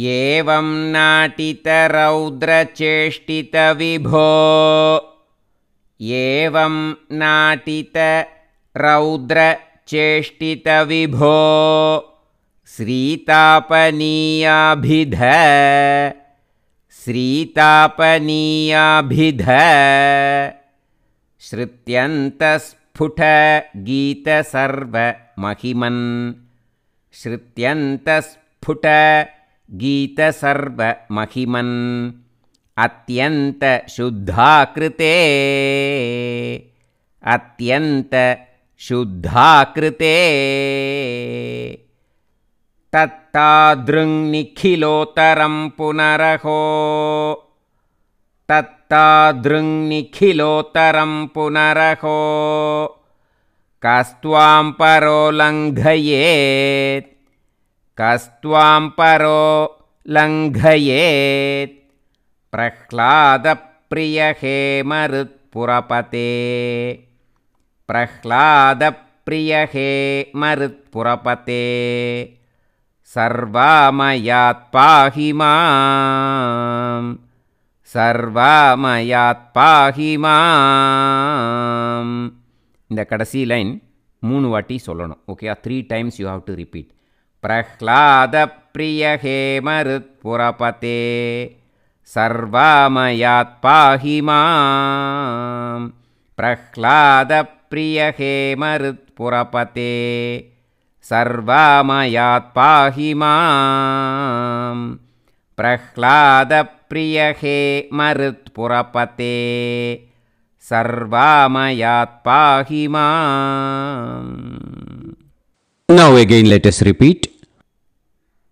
एवं नाटितरौद्रचेष्टितविभो एवं नाटितरौद्रचेष्टितविभो श्रीतापनीयाभिध श्रुत्यन्तस्फुटगीतसर्वमहिमन् श्रुत्यन्तस्फुटगीतसर्वमहिमन् अत्यन्तशुद्धाकृते तत्तादृङ्निखिलोत्तरं पुनरहो तत्तादृङ्निखिलोत्तरं पुनरहो कस्त्वां परो लङ्घयेत् कस्त्वां परो लङ्घयेत् प्रह्लादप्रियहेमरुत्पुरपते प्रह्लादप्रियहेमरुत्पुरपते सर्वामयात् पाहि माम् सर्वामयात् पाहि माम्. இந்த கடைசி லைன் 3 வாட்டி சொல்லணும். Okay, 3 times you have to repeat. प्रह्लादप्रियहेमरुत्पुरपते सर्वामयात् पाहि माम् प्रह्लादप्रियहेमरुत्पुरपते सर्वामयात् पाहि माम् प्रह्लादप्रियहेमरुत्पुरपते सर्वामयात् पाहि माम्. Now again let us repeat.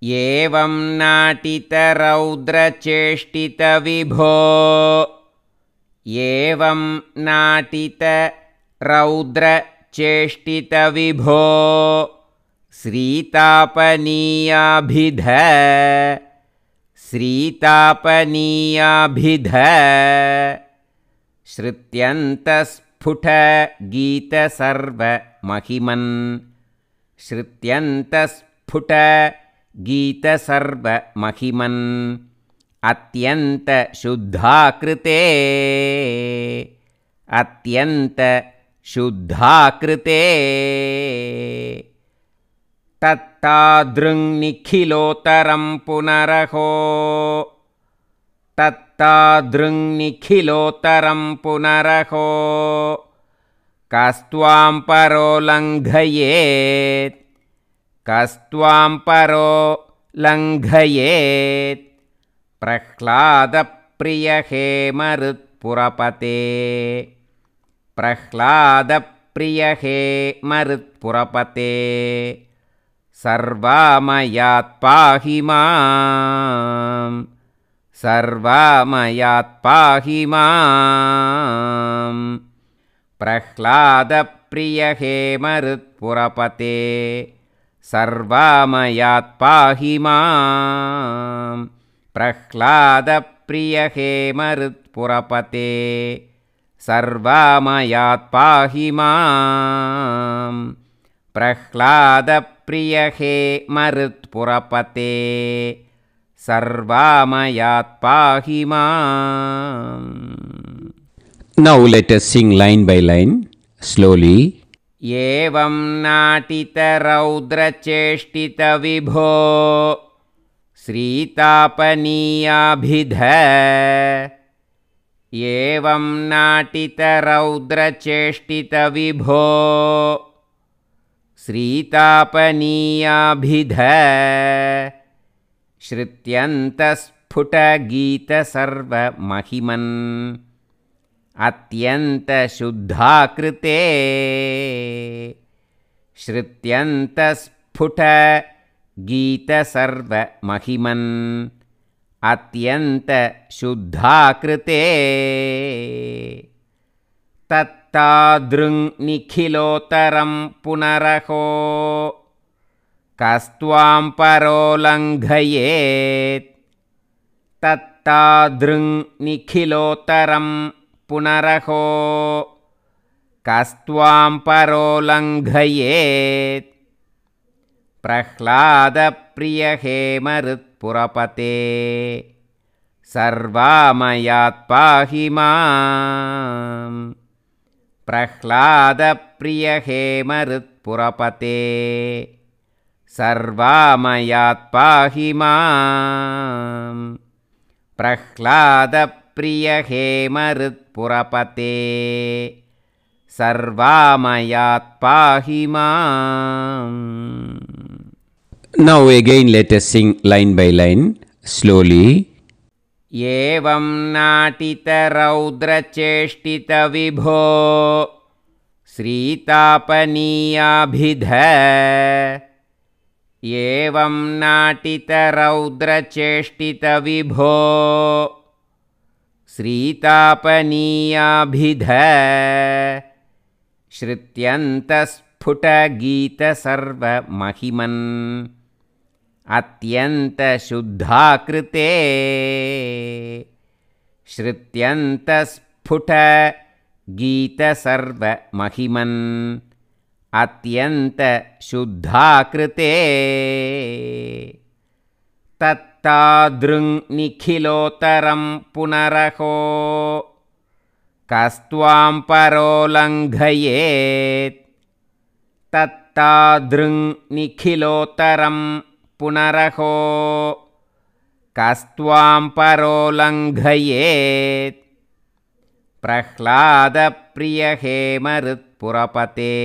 एवं नाटितरौद्रचेष्टितविभो एवं नाटितरौद्रचेष्टितविभो श्रीतापनीयाभिध श्रीतापनीयाभिध श्रुत्यन्तस्फुटगीतसर्वमहिमन् श्रुत्यन्तस्फुटगीतसर्वमहिमन् अत्यन्तशुद्धाकृते अत्यन्तशुद्धाकृते तत्तादृङ्निखिलोत्तरं पुनरहो तत्तादृङ्निखिलोत्तरं पुनरहो कस्त्वां परो लङ्घयेत् कस्त्वां परो लङ्घयेत् प्रह्लादप्रियहेमरुत्पुरपते प्रह्लादप्रियहेमरुत्पुरपते सर्वामयात् पाहि माम् सर्वामयात् पाहि माम् प्रह्लादप्रियहेमरुत्पुरपते सर्वामयात् पाहि माम् प्रह्लादप्रियहेमरुत्पुरपते सर्वामयात् पाहि माम् प्रह्लादप्रियहेमरुत्पुरपते सर्वामयात् पाहि माम्. Now let us sing line by line slowly. एवं नाटितरौद्रचेष्टितविभो श्रीतापनीयाभिध एवं नाटितरौद्रचेष्टितविभो श्रीतापनीयाभिध श्रुत्यन्तस्फुटगीतसर्वमहिमन् अत्यन्तशुद्धाकृते श्रुत्यन्तस्फुटगीतसर्वमहिमन् अत्यन्तशुद्धाकृते तत्तादृङ्निखिलोत्तरं पुनरहो कस्त्वां परो लङ्घयेत् तत्तादृङ्निखिलोत्तरं पुनरहो कस्त्वां परो लङ्घयेत् प्रह्लादप्रियहेमरुत्पुरपते मरुत्पुरपते सर्वामयात् पाहि मां प्रह्लादप्रिय हे मरुत्पुरपते सर्वामयात् पाहि मां प्रह्लादप्रिय हे मरुत्पुरपते सर्वामयात् पाहि मां. Now again let us sing line by line slowly. एवं नाटितरौद्रचेष्टितविभो श्रीतापनीयाभिध एवं नाटितरौद्रचेष्टितविभो श्रीतापनीयाभिध श्रुत्यन्तस्फुटगीतसर्वमहिमन् अत्यन्तशुद्धाकृते श्रुत्यन्तस्फुटगीतसर्वमहिमन् अत्यन्तशुद्धाकृते तत्तादृङ्निखिलोत्तरं पुनरहो कस्त्वां परो लङ्घयेत् तत्तादृङ्निखिलोत्तरं पुनरहो कस्त्वां परो लङ्घयेत् प्रह्लादप्रिय हे मरुत्पुरपते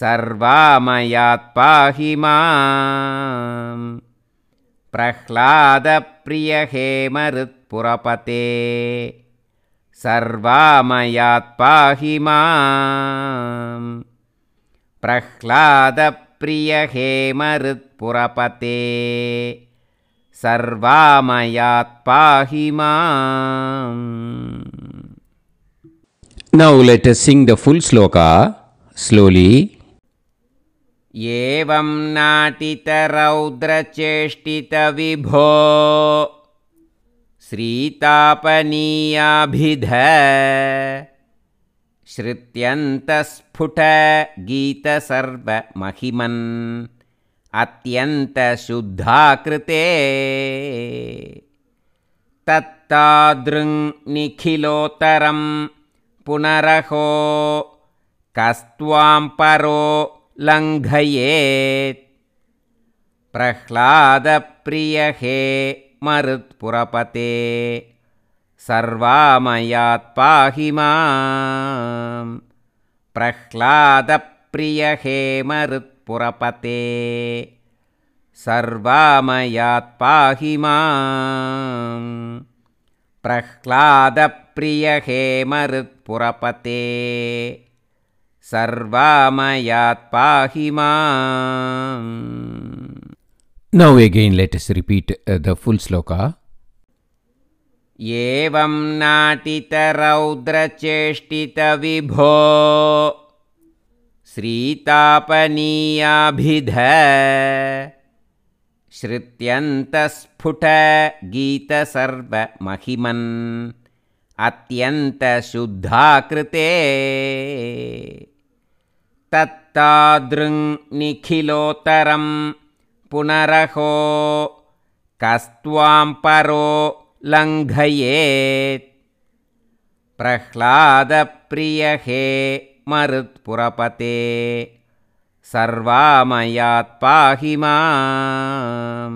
सर्वामयात् पाहि मां प्रह्लादप्रिय हे मरुत्पुरपते सर्वामयात् पाहि मां प्रह्लादप्रिय हे मरुत्पुरपते सर्वामयात् पाहि मां. Now let us sing the full sloka slowly. एवं नाटितरौद्रचेष्टितविभो श्रीतापनीयाभिध श्रुत्यन्तस्फुटगीतसर्वमहिमन् अत्यन्तशुद्धाकृते तत्तादृङ्निखिलोत्तरं पुनरहो कस्त्वां परो लङ्घयेत् प्रह्लादप्रिय हे मरुत्पुरपते सर्वामयात् पाहि मां प्रह्लादप्रिय हे मरुत्पुरपते सर्वामयात् पाहि मां प्रह्लादप्रिय हे मरुत्पुरपते सर्वामयात् पाहि मां. Now again let us repeat the full sloka. एवं नाटितरौद्रचेष्टितविभो श्रीतापनीयाभिध श्रुत्यन्तस्फुटगीतसर्वमहिमन् अत्यन्तशुद्धाकृते तत्तादृङ्निखिलोत्तरं पुनरहो कस्त्वां परो लङ्घयेत् प्रह्लादप्रिय हे मरुत्पुरपते सर्वामयात् पाहि मां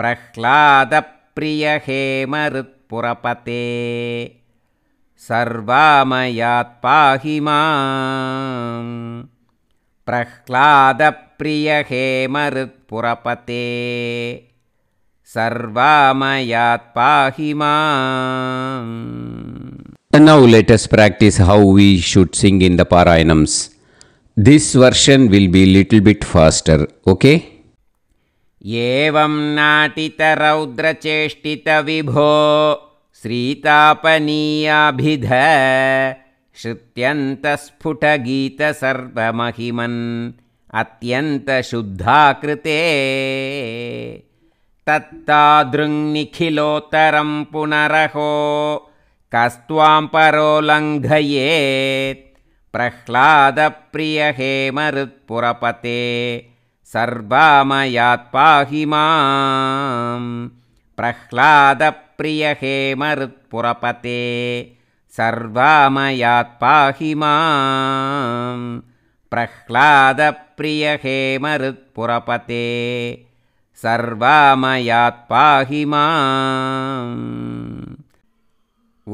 प्रह्लादप्रिय हे मरुत्पुरपते सर्वामयात् पाहि मां प्रह्लादप्रिय हे मरुत्पुरपते सर्वामयात् पाहि मां. And now let us practice how we should sing in the Parayanams. This version will be little bit faster, okay? एवं नाटितरौद्रचेष्टितविभो श्रीतापनीयाभिध श्रुत्यन्तस्फुटगीतसर्वमहिमन् अत्यन्तशुद्धाकृते तत्तादृङ्निखिलोत्तरं पुनरहो कस्त्वां परो लङ्घयेत् प्रह्लादप्रिय हे मरुत्पुरपते सर्वामयात् पाहि मां प्रह्लादप्रियहेमरुत्पुरपते सर्वामयात् पाहि मां प्रह्लादप्रियहेमरुत्पुरपते सर्वामयात् पाहि माम्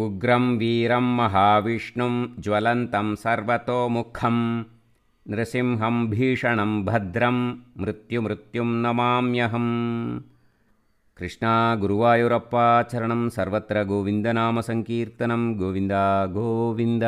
उग्रं वीरं महाविष्णुं ज्वलन्तं सर्वतोमुखं नृसिंहं भीषणं भद्रं मृत्युं नमाम्यहम् कृष्णा गुरुवायूरप्पा चरणं सर्वत्र गोविन्दनामसङ्कीर्तनं गोविन्द गोविन्द।